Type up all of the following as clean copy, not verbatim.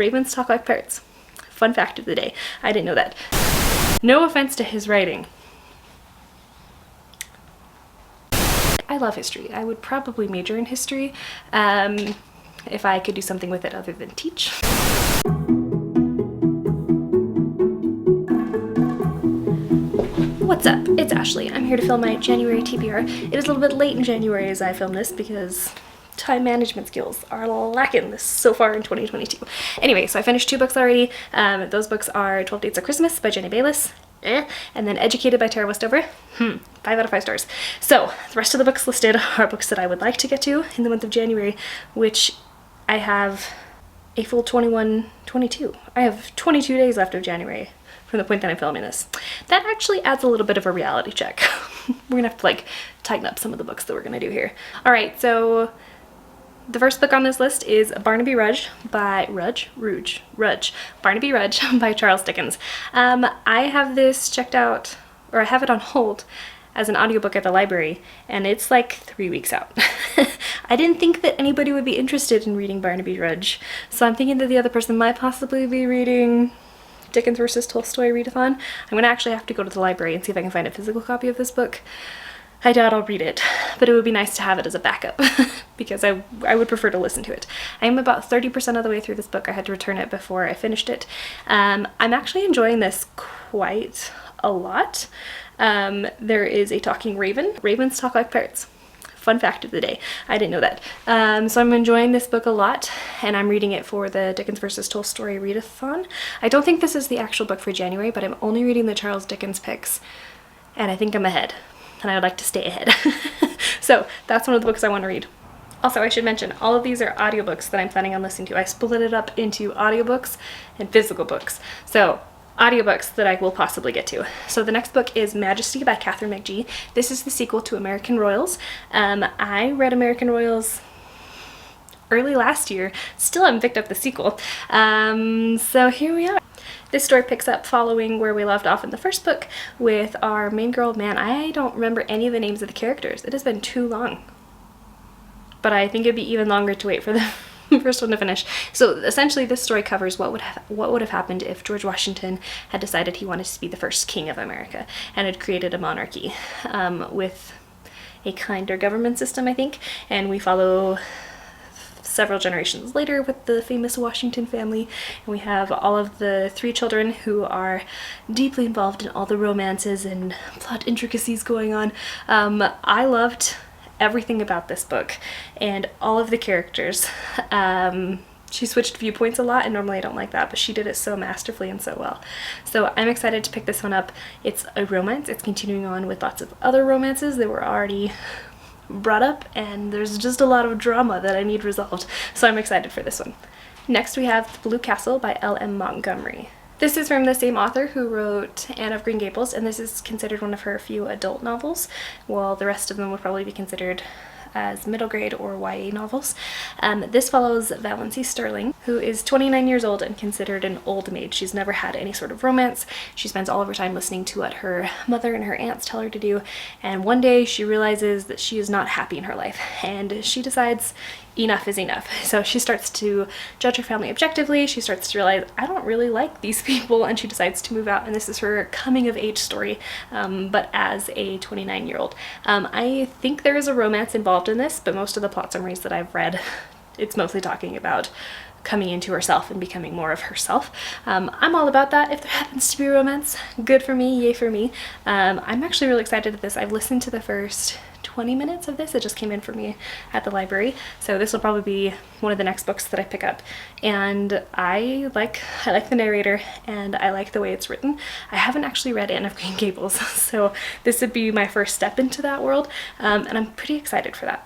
ravens talk like parrots. Fun fact of the day. I didn't know that. No offense to his writing. I love history. I would probably major in history if I could do something with it other than teach. What's up? It's Ashley. I'm here to film my January TBR. It is a little bit late in January as I film this because time management skills are lacking this so far in 2022. Anyway, so I finished 2 books already. Those books are 12 Dates of Christmas by Jenny Bayliss, and then Educated by Tara Westover. 5 out of 5 stars. So the rest of the books listed are books that I would like to get to in the month of January, which I have a full 22. I have 22 days left of January from the point that I'm filming this. That actually adds a little bit of a reality check. We're gonna have to like tighten up some of the books that we're gonna do here. All right, so the first book on this list is Barnaby Rush by Rudge. Barnaby Rush by Charles Dickens. I have this checked out, or I have it on hold as an audiobook at the library, and it's like 3 weeks out. I didn't think that anybody would be interested in reading Barnaby Rush, so I'm thinking that the other person might possibly be reading Dickens versus Tolstoy readathon. I'm gonna actually have to go to the library and see if I can find a physical copy of this book. I doubt I'll read it, but it would be nice to have it as a backup because I would prefer to listen to it. I am about 30% of the way through this book. I had to return it before I finished it. I'm actually enjoying this quite a lot. There is a talking raven. Ravens talk like parrots. Fun fact of the day. I didn't know that. So I'm enjoying this book a lot, and I'm reading it for the Dickens versus Tolstoy readathon. I don't think this is the actual book for January, but I'm only reading the Charles Dickens picks, and I think I'm ahead, and I would like to stay ahead. So that's one of the books I want to read. Also, I should mention, all of these are audiobooks that I'm planning on listening to. I split it up into audiobooks and physical books. So audiobooks that I will possibly get to. So the next book is Majesty by Katherine McGee. This is the sequel to American Royals. I read American Royals early last year. Still haven't picked up the sequel. So here we are. This story picks up following where we left off in the first book with our main girl. Man, I don't remember any of the names of the characters. It has been too long. But I think it'd be even longer to wait for the first one to finish. So essentially this story covers what would have happened if George Washington had decided he wanted to be the first king of America and had created a monarchy with a kinder government system, I think. And we follow several generations later with the famous Washington family, and we have all of the 3 children who are deeply involved in all the romances and plot intricacies going on. I loved everything about this book and all of the characters. She switched viewpoints a lot, and normally I don't like that, but she did it so masterfully and so well. So I'm excited to pick this one up. It's a romance. It's continuing on with lots of other romances that were already brought up, and there's just a lot of drama that I need resolved. So I'm excited for this one. Next we have The Blue Castle by L.M. Montgomery. This is from the same author who wrote Anne of Green Gables, and this is considered one of her few adult novels, while the rest of them would probably be considered as middle grade or YA novels. This follows Valency Sterling, who is 29 years old and considered an old maid. She's never had any sort of romance. She spends all of her time listening to what her mother and her aunts tell her to do, and one day she realizes that she is not happy in her life, and she decides enough is enough. So she starts to judge her family objectively. She starts to realize, I don't really like these people, and she decides to move out, and this is her coming of age story, but as a 29-year-old. I think there is a romance involved in this, but most of the plot summaries that I've read, it's mostly talking about coming into herself and becoming more of herself. I'm all about that. If there happens to be romance, good for me, yay for me. I'm actually really excited at this. I've listened to the first 20 minutes of this. It just came in for me at the library, so this will probably be one of the next books that I pick up, and I like the narrator, and I like the way it's written. I haven't actually read Anne of Green Gables, so this would be my first step into that world, and I'm pretty excited for that.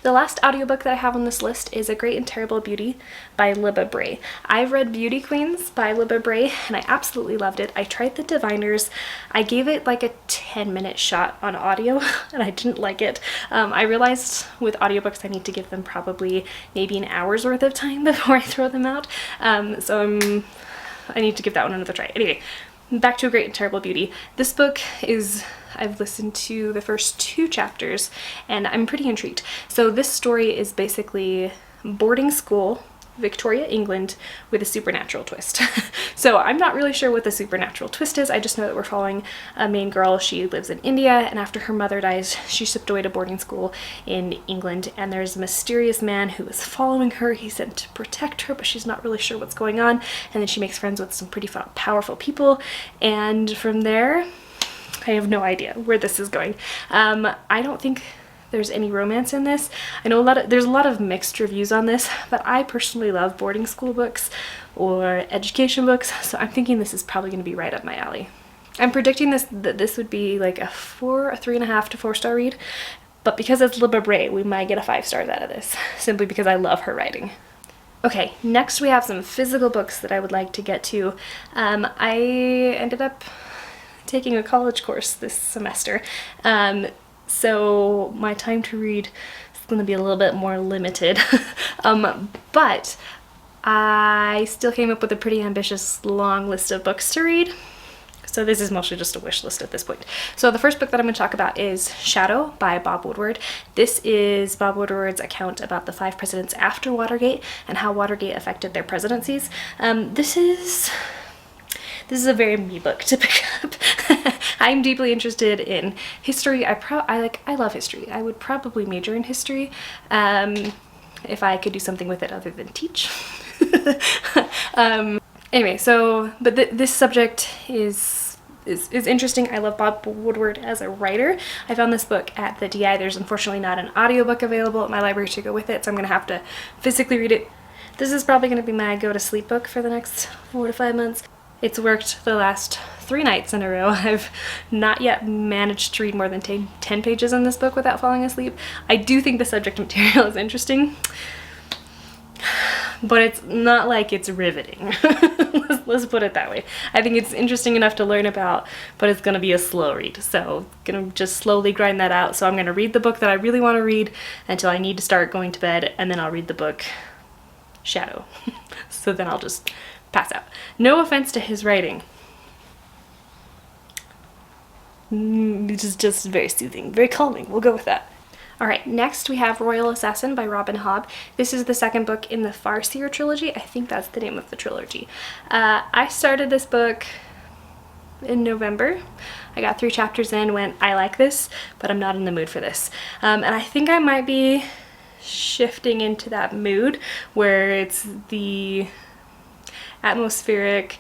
The last audiobook that I have on this list is A Great and Terrible Beauty by Libba Bray. I've read Beauty Queens by Libba Bray, and I absolutely loved it. I tried The Diviners. I gave it like a 10-minute shot on audio, and I didn't like it. I realized with audiobooks I need to give them probably maybe an hour's worth of time before I throw them out. So I need to give that one another try. Anyway, back to A Great and Terrible Beauty. This book is, I've listened to the first 2 chapters and I'm pretty intrigued. So this story is basically boarding school Victoria, England, with a supernatural twist. So I'm not really sure what the supernatural twist is. I just know that we're following a main girl. She lives in India, and after her mother dies, she's shipped away to boarding school in England, and there's a mysterious man who is following her. He's sent to protect her, but she's not really sure what's going on, and then she makes friends with some pretty powerful people, and from there, I have no idea where this is going. I don't think there's any romance in this. I know there's a lot of mixed reviews on this, but I personally love boarding school books or education books, so I'm thinking this is probably going to be right up my alley. I'm predicting that this would be like a 3.5 to 4 star read, but because it's Libba Bray, we might get a 5 stars out of this, simply because I love her writing. Okay, next we have some physical books that I would like to get to. I ended up taking a college course this semester, so my time to read is going to be a little bit more limited, but I still came up with a pretty ambitious long list of books to read. So this is mostly just a wish list at this point. So the first book that I'm going to talk about is Shadow by Bob Woodward. This is Bob Woodward's account about the 5 presidents after Watergate and how Watergate affected their presidencies. This is a very me book to pick up. I'm deeply interested in history. I love history. I would probably major in history if I could do something with it other than teach. Anyway, so this subject is interesting. I love Bob Woodward as a writer. I found this book at the DI. There's unfortunately not an audiobook available at my library to go with it, so I'm going to have to physically read it. This is probably going to be my go-to-sleep book for the next 4 to 5 months. It's worked the last 3 nights in a row. I've not yet managed to read more than 10 pages in this book without falling asleep. I do think the subject material is interesting, but it's not like it's riveting. Let's put it that way. I think it's interesting enough to learn about, but it's going to be a slow read. So I'm going to just slowly grind that out. So I'm going to read the book that I really want to read until I need to start going to bed, and then I'll read the book Shadow. So then I'll just pass out. No offense to his writing. It is just very soothing, very calming. We'll go with that. Alright, next we have Royal Assassin by Robin Hobb. This is the second book in the Farseer trilogy. I think that's the name of the trilogy. I started this book in November. I got 3 chapters in, went, I like this, but I'm not in the mood for this. And I think I might be shifting into that mood where it's the atmospheric,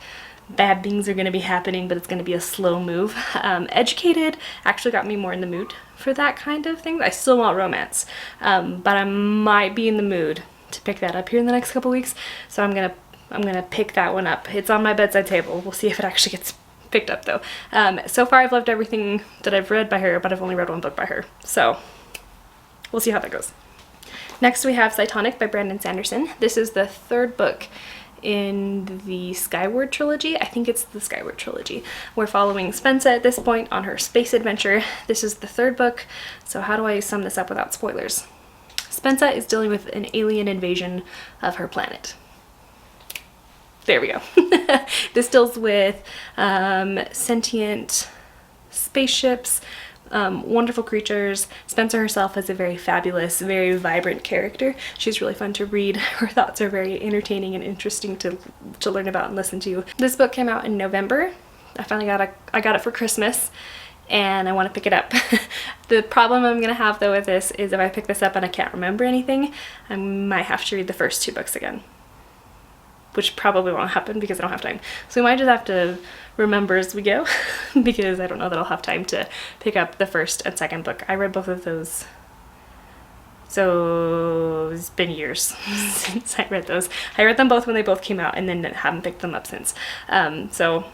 bad things are going to be happening, but it's going to be a slow move. Educated actually got me more in the mood for that kind of thing. I still want romance, but I might be in the mood to pick that up here in the next couple weeks, so I'm gonna pick that one up. It's on my bedside table. We'll see if it actually gets picked up though. So far I've loved everything that I've read by her, but I've only read 1 book by her, so we'll see how that goes. Next we have Cytonic by Brandon Sanderson. This is the 3rd book in the Skyward trilogy. I think it's the Skyward trilogy. We're following Spensa at this point on her space adventure. This is the 3rd book, so how do I sum this up without spoilers? Spensa is dealing with an alien invasion of her planet. There we go. This deals with sentient spaceships, wonderful creatures. Spensa herself is a very fabulous, very vibrant character. She's really fun to read. Her thoughts are very entertaining and interesting to learn about and listen to. This book came out in November. I got it for Christmas, and I want to pick it up. The problem I'm gonna have though with this is if I pick this up and I can't remember anything, I might have to read the first 2 books again, which probably won't happen because I don't have time. So we might just have to remember as we go because I don't know that I'll have time to pick up the 1st and 2nd book. I read both of those, so it's been years since I read those. I read them both when they both came out and then haven't picked them up since. So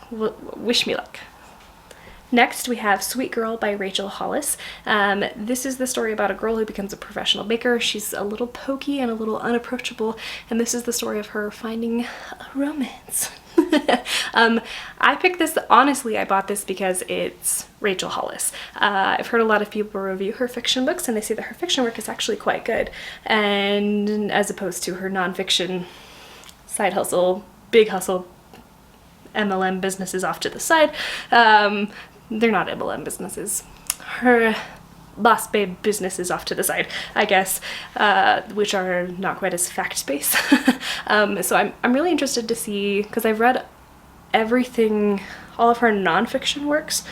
wish me luck. Next we have Sweet Girl by Rachel Hollis. This is the story about a girl who becomes a professional baker. She's a little pokey and a little unapproachable, and this is the story of her finding a romance. I picked this, honestly, I bought this because it's Rachel Hollis. I've heard a lot of people review her fiction books and they say that her fiction work is actually quite good, and as opposed to her nonfiction side hustle, big hustle, MLM businesses off to the side. They're not MLM businesses. Her boss babe businesses off to the side, I guess, which are not quite as fact-based. So I'm really interested to see, because I've read everything, all of her nonfiction works,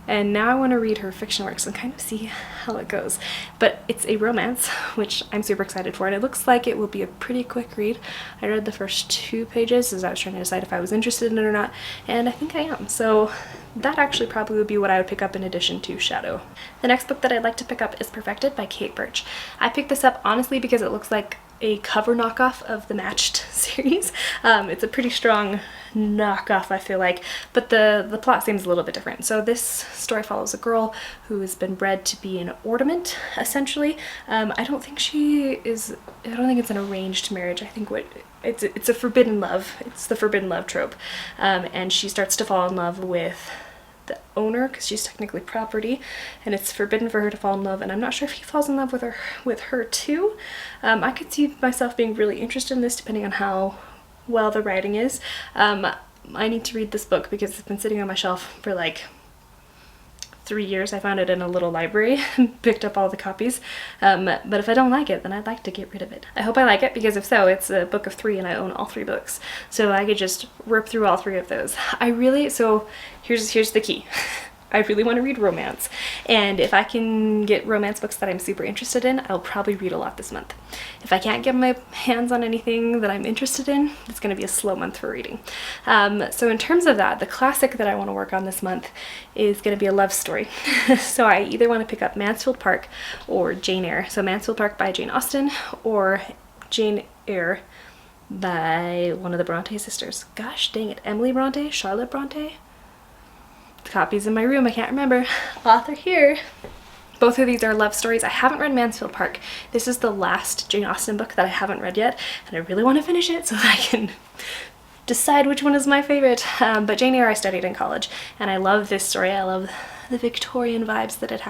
and now I want to read her fiction works and kind of see how it goes. But it's a romance, which I'm super excited for, and it looks like it will be a pretty quick read. I read the first 2 pages as I was trying to decide if I was interested in it or not, and I think I am. So that actually probably would be what I would pick up in addition to Shadow. The next book that I'd like to pick up is Perfected by Kate Birch. I picked this up honestly because it looks like a cover knockoff of the Matched series. It's a pretty strong knockoff, I feel like, but the plot seems a little bit different. So this story follows a girl who has been bred to be an ornament, essentially. I don't think it's an arranged marriage. I think it's a forbidden love. It's the forbidden love trope. And she starts to fall in love with the owner because she's technically property, and it's forbidden for her to fall in love, and I'm not sure if he falls in love with her too. I could see myself being really interested in this depending on how well the writing is. I need to read this book because it's been sitting on my shelf for like 3 years. I found it in a little library and picked up all the copies, but if I don't like it, then I'd like to get rid of it. I hope I like it, because if so, it's a book of 3 and I own all 3 books, so I could just rip through all 3 of those. So here's the key. I really want to read romance, and if I can get romance books that I'm super interested in, I'll probably read a lot this month. If I can't get my hands on anything that I'm interested in, it's going to be a slow month for reading. So in terms of that, the classic that I want to work on this month is going to be a love story. So I either want to pick up Mansfield Park or Jane Eyre. So Mansfield Park by Jane Austen or Jane Eyre by one of the Bronte sisters. Gosh dang it, Emily Bronte? Charlotte Bronte? The copy's in my room, I can't remember. Author here. Both of these are love stories. I haven't read Mansfield Park. This is the last Jane Austen book that I haven't read yet, and I really want to finish it so that I can decide which one is my favorite. But Jane Eyre I studied in college, and I love this story. I love the Victorian vibes that it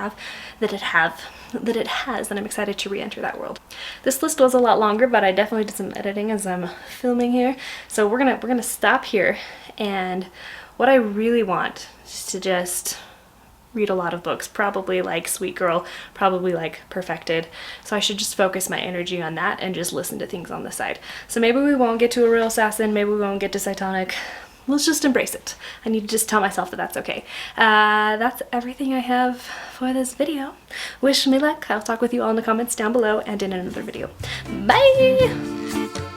has, and I'm excited to re-enter that world. This list was a lot longer, but I definitely did some editing as I'm filming here. So we're gonna stop here, and what I really want is to just read a lot of books, probably like Sweet Girl, probably like Perfected. So I should just focus my energy on that and just listen to things on the side. So maybe we won't get to a real Assassin, maybe we won't get to Cytonic. Let's just embrace it. I need to just tell myself that that's okay. That's everything I have for this video. Wish me luck. I'll talk with you all in the comments down below and in another video. Bye!